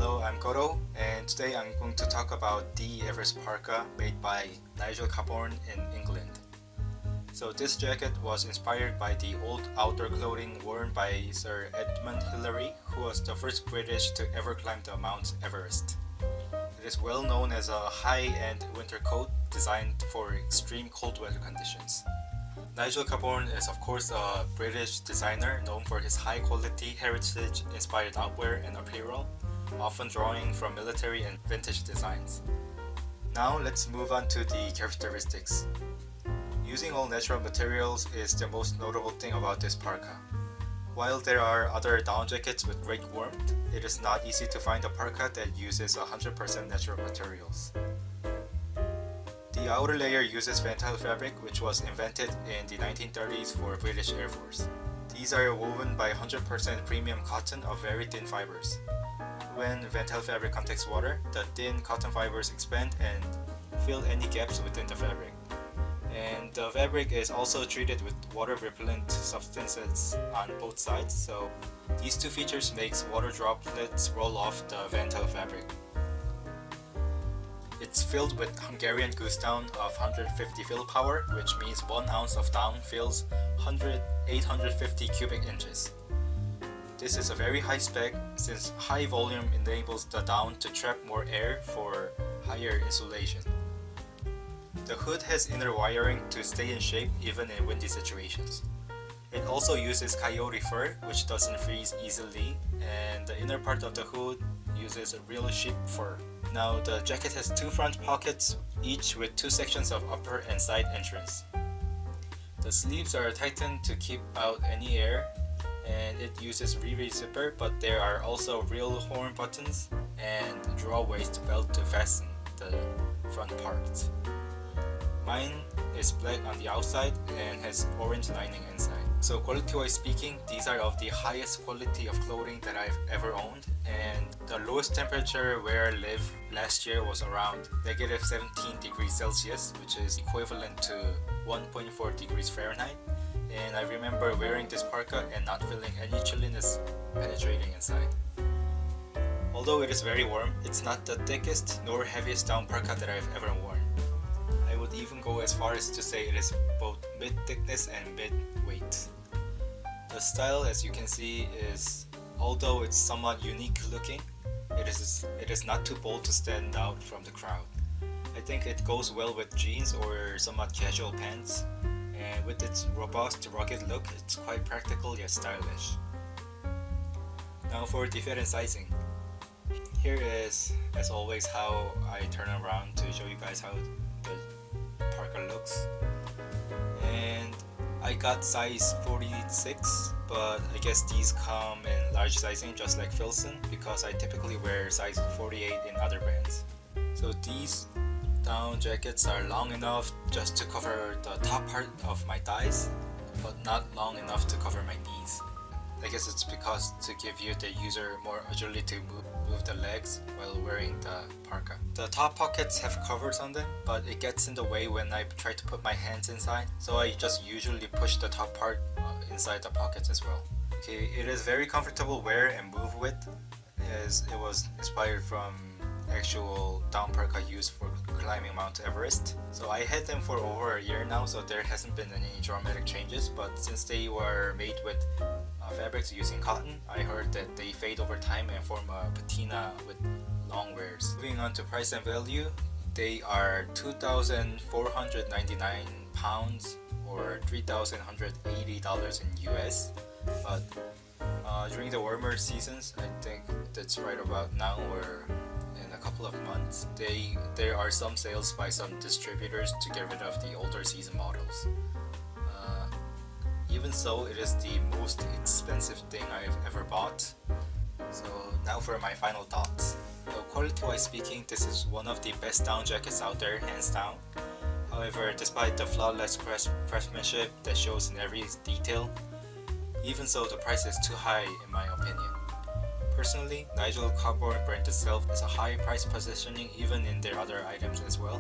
Hello, I'm Goro, and today I'm going to talk about the Everest Parka made by Nigel Cabourn in England. So this jacket was inspired by the old outdoor clothing worn by Sir Edmund Hillary, who was the first British to ever climb the Mount Everest. It is well known as a high-end winter coat designed for extreme cold weather conditions. Nigel Cabourn is of course a British designer known for his high-quality heritage-inspired outwear and apparel, often drawing from military and vintage designs. Now let's move on to the characteristics. Using all natural materials is the most notable thing about this parka. While there are other down jackets with great warmth, it is not easy to find a parka that uses 100% natural materials. The outer layer uses Ventile fabric, which was invented in the 1930s for British Air Force. These are woven by 100% premium cotton of very thin fibers. When Ventile fabric contacts water, the thin cotton fibers expand and fill any gaps within the fabric. And the fabric is also treated with water-repellent substances on both sides, so these two features makes water droplets roll off the Ventile fabric. It's filled with Hungarian goose down of 150 fill power, which means 1 ounce of down fills 850 cubic inches. This is a very high spec since high volume enables the down to trap more air for higher insulation. The hood has inner wiring to stay in shape even in windy situations. It also uses coyote fur, which doesn't freeze easily, and the inner part of the hood uses real sheep fur. Now the jacket has 2 front pockets, each with 2 sections of upper and side entrance. The sleeves are tightened to keep out any air, and it uses re-raise zipper, but there are also real horn buttons and draw waist belt to fasten the front part. Mine is black on the outside and has orange lining inside. So quality-wise speaking, these are of the highest quality of clothing that I've ever owned, and the lowest temperature where I lived last year was around negative 17 degrees Celsius, which is equivalent to 1.4 degrees Fahrenheit. And I remember wearing this parka and not feeling any chilliness penetrating inside. Although it is very warm, it's not the thickest nor heaviest down parka that I've ever worn. I would even go as far as to say it is both mid-thickness and mid-weight. The style, as you can see, is, although it's somewhat unique looking, it is not too bold to stand out from the crowd. I think it goes well with jeans or somewhat casual pants, and with its robust, rugged look, it's quite practical yet stylish. Now for the fit and sizing. Here is, as always, how I turn around to show you guys how the parka looks. And I got size 46, but I guess these come in large sizing just like Filson, because I typically wear size 48 in other brands. So these down jackets are long enough just to cover the top part of my thighs, but not long enough to cover my knees. I guess it's because to give you the user more agility to move the legs while wearing the parka. The top pockets have covers on them, but it gets in the way when I try to put my hands inside, so I just usually push the top part inside the pockets as well. Okay, it is very comfortable wear and move with, as it was inspired from actual down parka used for climbing Mount Everest. So I had them for over a year now, so there hasn't been any dramatic changes, but since they were made with fabrics using cotton, I heard that they fade over time and form a patina with long wears. Moving on to price and value, they are £2,499 or $3,180 in US, but during the warmer seasons, I think that's right about now or in a couple of months, there are some sales by some distributors to get rid of the older season models. Even so, it is the most expensive thing I've ever bought. So now for my final thoughts. So quality-wise speaking, this is one of the best down jackets out there, hands down. However, despite the flawless craftsmanship that shows in every detail, even so, the price is too high in my opinion. Personally, Nigel Cabourn brand itself has a high price positioning even in their other items as well.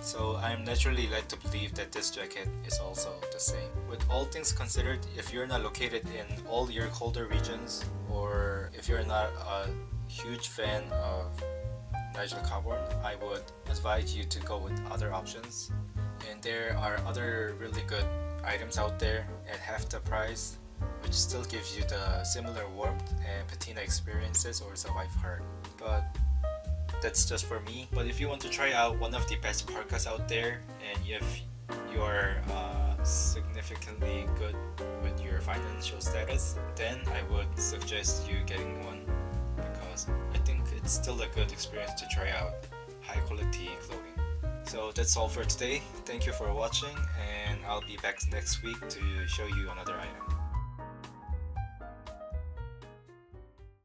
So I'm naturally led to believe that this jacket is also the same. With all things considered, if you're not located in all your colder regions, or if you're not a huge fan of Nigel Cabourn, I would advise you to go with other options. And there are other really good items out there at half the price, which still gives you the similar warmth and patina experiences or survive hard. But that's just for me. But if you want to try out one of the best parkas out there, and if you're significantly good with your financial status, then I would suggest you getting one, because I think it's still a good experience to try out high quality clothing. So that's all for today. Thank you for watching, and I'll be back next week to show you another item.